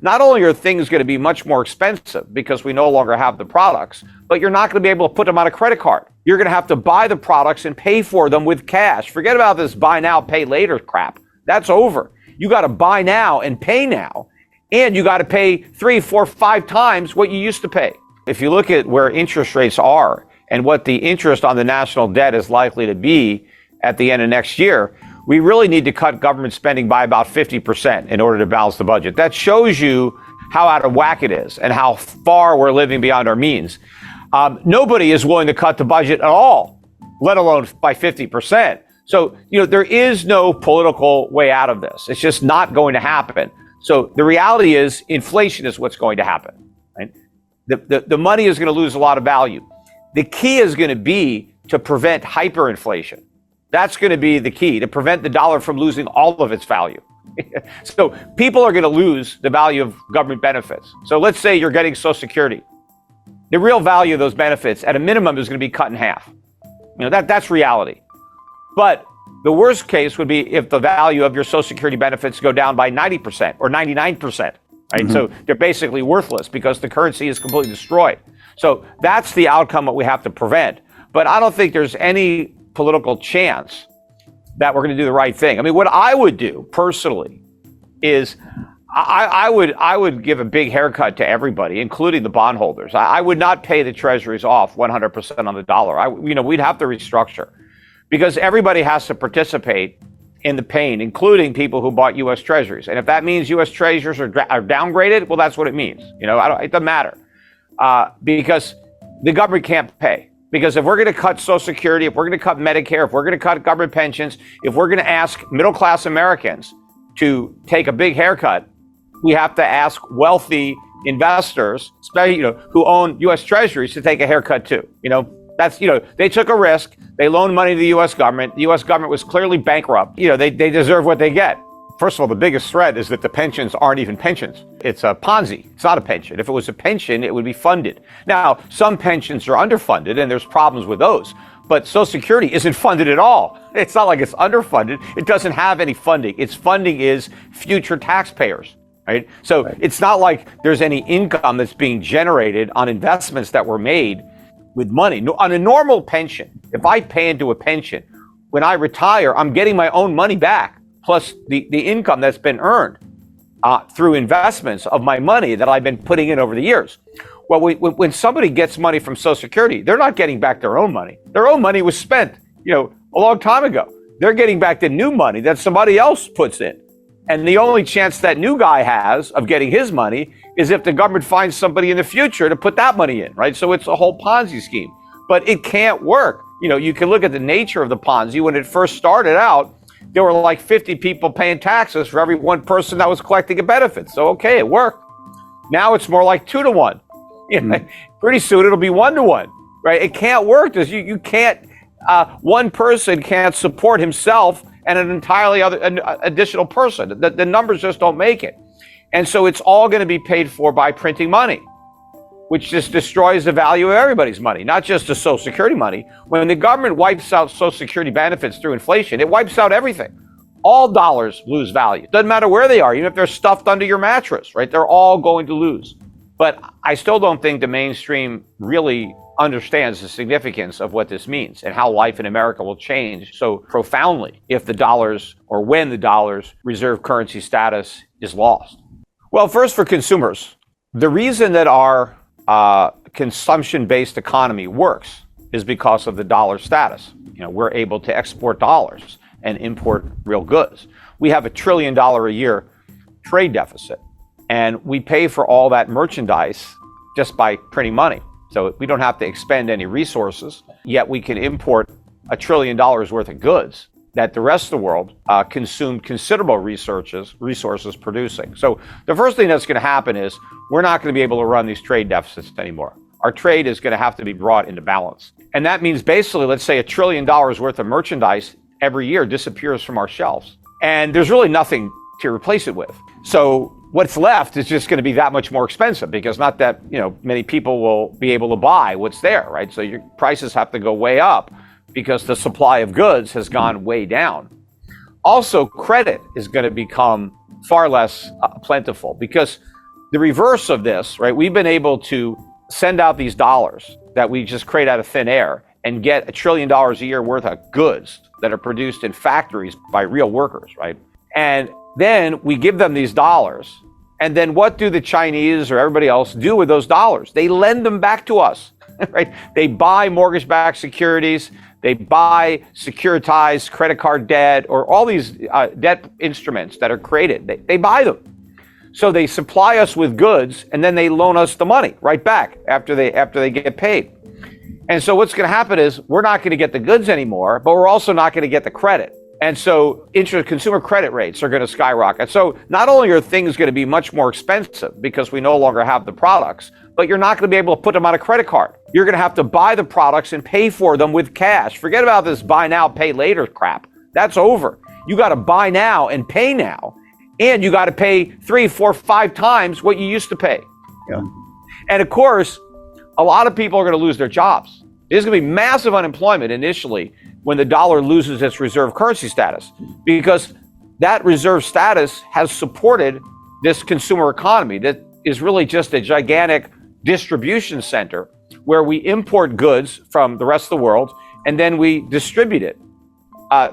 not only are things going to be much more expensive because we no longer have the products, but you're not going to be able to put them on a credit card. You're going to have to buy the products and pay for them with cash. Forget about this buy now, pay later crap. That's over. You got to buy now and pay now, and you got to pay 3, 4, 5 times what you used to pay. If you look at where interest rates are and what the interest on the national debt is likely to be at the end of next year, we really need to cut government spending by about 50% in order to balance the budget. That shows you how out of whack it is and how far we're living beyond our means. Nobody is willing to cut the budget at all, let alone by 50%. So, there is no political way out of this. It's just not going to happen. So the reality is inflation is what's going to happen. Right? The money is going to lose a lot of value. The key is going to be to prevent hyperinflation. That's going to be the key, to prevent the dollar from losing all of its value. So people are going to lose the value of government benefits. So let's say you're getting Social Security. The real value of those benefits at a minimum is going to be cut in half. That's reality. But the worst case would be if the value of your Social Security benefits go down by 90% or 99%. Right? Mm-hmm. So they're basically worthless because the currency is completely destroyed. So that's the outcome that we have to prevent. But I don't think there's any political chance that we're going to do the right thing. I mean, what I would do personally is I would give a big haircut to everybody, including the bondholders. I would not pay the treasuries off 100% on the dollar. We'd have to restructure because everybody has to participate in the pain, including people who bought U.S. treasuries. And if that means U.S. treasuries are downgraded, well, that's what it means. It doesn't matter because the government can't pay. Because if we're going to cut Social Security, if we're going to cut Medicare, if we're going to cut government pensions, if we're going to ask middle-class Americans to take a big haircut, we have to ask wealthy investors, especially who own U.S. treasuries, to take a haircut too. They took a risk. They loaned money to the U.S. government. The U.S. government was clearly bankrupt. They deserve what they get. First of all, the biggest threat is that the pensions aren't even pensions. It's a ponzi. It's not a pension. If it was a pension, it would be funded. Now, some pensions are underfunded, and there's problems with those. But Social Security isn't funded at all. It's not like it's underfunded. It doesn't have any funding. Its funding is future taxpayers, right? So It's not like there's any income that's being generated on investments that were made with money. On a normal pension, if I pay into a pension, when I retire, I'm getting my own money back, plus the income that's been earned through investments of my money that I've been putting in over the years. Well, when somebody gets money from Social Security, they're not getting back their own money. Their own money was spent, a long time ago. They're getting back the new money that somebody else puts in. And the only chance that new guy has of getting his money is if the government finds somebody in the future to put that money in, right? So it's a whole Ponzi scheme. But it can't work. You can look at the nature of the Ponzi. When it first started out, there were like 50 people paying taxes for every one person that was collecting a benefit. So, okay, it worked. Now it's more like 2 to 1. Pretty soon it'll be 1 to 1, right? It can't work. You can't, one person can't support himself and an entirely additional person. The numbers just don't make it. And so it's all going to be paid for by printing money, which just destroys the value of everybody's money, not just the Social Security money. When the government wipes out Social Security benefits through inflation, it wipes out everything. All dollars lose value. Doesn't matter where they are, even if they're stuffed under your mattress, right? They're all going to lose. But I still don't think the mainstream really understands the significance of what this means and how life in America will change so profoundly if the dollars, or when the dollar's reserve currency status is lost. Well, first, for consumers, the reason that our consumption-based economy works is because of the dollar status. We're able to export dollars and import real goods. We have $1 trillion a year trade deficit, and we pay for all that merchandise just by printing money. So we don't have to expend any resources, yet we can import $1 trillion worth of goods that the rest of the world consumed considerable resources producing. So the first thing that's going to happen is we're not going to be able to run these trade deficits anymore. Our trade is going to have to be brought into balance. And that means basically, let's say $1 trillion worth of merchandise every year disappears from our shelves. And there's really nothing to replace it with. So what's left is just going to be that much more expensive because not that many people will be able to buy what's there, right? So your prices have to go way up because the supply of goods has gone way down. Also, credit is going to become far less plentiful because the reverse of this, right? We've been able to send out these dollars that we just create out of thin air and get $1 trillion a year worth of goods that are produced in factories by real workers, right? And then we give them these dollars. And then what do the Chinese or everybody else do with those dollars? They lend them back to us, right? They buy mortgage-backed securities. They buy securitized credit card debt or all these debt instruments that are created. They buy them. So they supply us with goods and then they loan us the money right back after they get paid. And so what's going to happen is we're not going to get the goods anymore, but we're also not going to get the credit. And so consumer credit rates are going to skyrocket. So not only are things going to be much more expensive because we no longer have the products, but you're not going to be able to put them on a credit card. You're going to have to buy the products and pay for them with cash. Forget about this buy now, pay later crap. That's over. You got to buy now and pay now. And you got to pay 3, 4, 5 times what you used to pay. Yeah. And of course, a lot of people are going to lose their jobs. There's going to be massive unemployment initially when the dollar loses its reserve currency status, because that reserve status has supported this consumer economy that is really just a gigantic distribution center where we import goods from the rest of the world and then we distribute it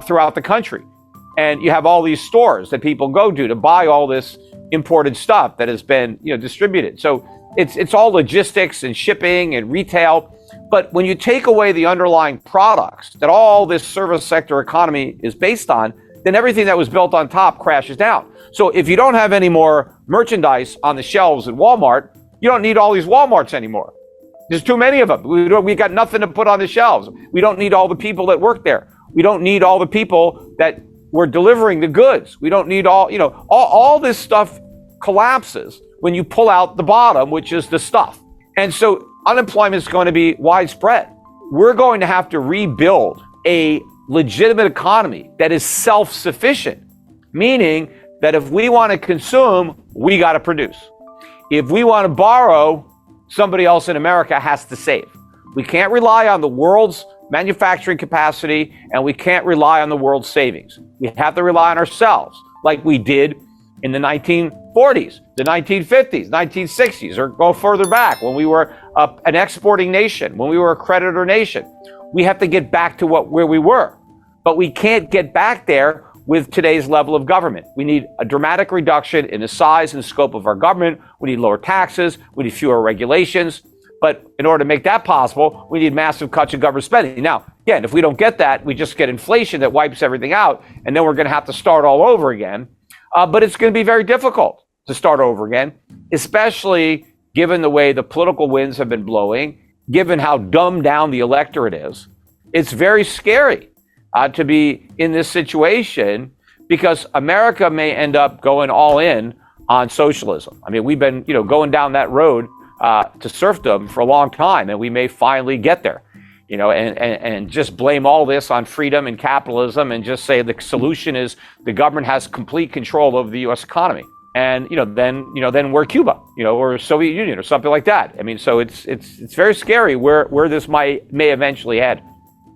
throughout the country. And you have all these stores that people go to buy all this imported stuff that has been, distributed. So it's all logistics and shipping and retail. But when you take away the underlying products that all this service sector economy is based on, then everything that was built on top crashes down. So if you don't have any more merchandise on the shelves at Walmart, you don't need all these Walmarts anymore. There's too many of them. We got nothing to put on the shelves. We don't need all the people that work there. We don't need all the people that were delivering the goods. We don't need all this stuff collapses when you pull out the bottom, which is the stuff. And so unemployment is going to be widespread. We're going to have to rebuild a legitimate economy that is self-sufficient, meaning that if we want to consume, we got to produce. If we want to borrow, somebody else in America has to save. We can't rely on the world's manufacturing capacity, and we can't rely on the world's savings. We have to rely on ourselves, like we did in the 1940s, the 1950s, 1960s, or go further back when we were an exporting nation, when we were a creditor nation. We have to get back to where we were, but we can't get back there with today's level of government. We need a dramatic reduction in the size and scope of our government. We need lower taxes. We need fewer regulations. But in order to make that possible, we need massive cuts in government spending. Now, again, if we don't get that, we just get inflation that wipes everything out, and then we're going to have to start all over again. But it's going to be very difficult to start over again, especially given the way the political winds have been blowing, given how dumbed down the electorate is. It's very scary to be in this situation because America may end up going all in on socialism. I mean, we've been, going down that road to serfdom for a long time, and we may finally get there, and just blame all this on freedom and capitalism and just say the solution is the government has complete control over the U.S. economy. And, then we're Cuba, or Soviet Union or something like that. I mean, so it's very scary where this may eventually head.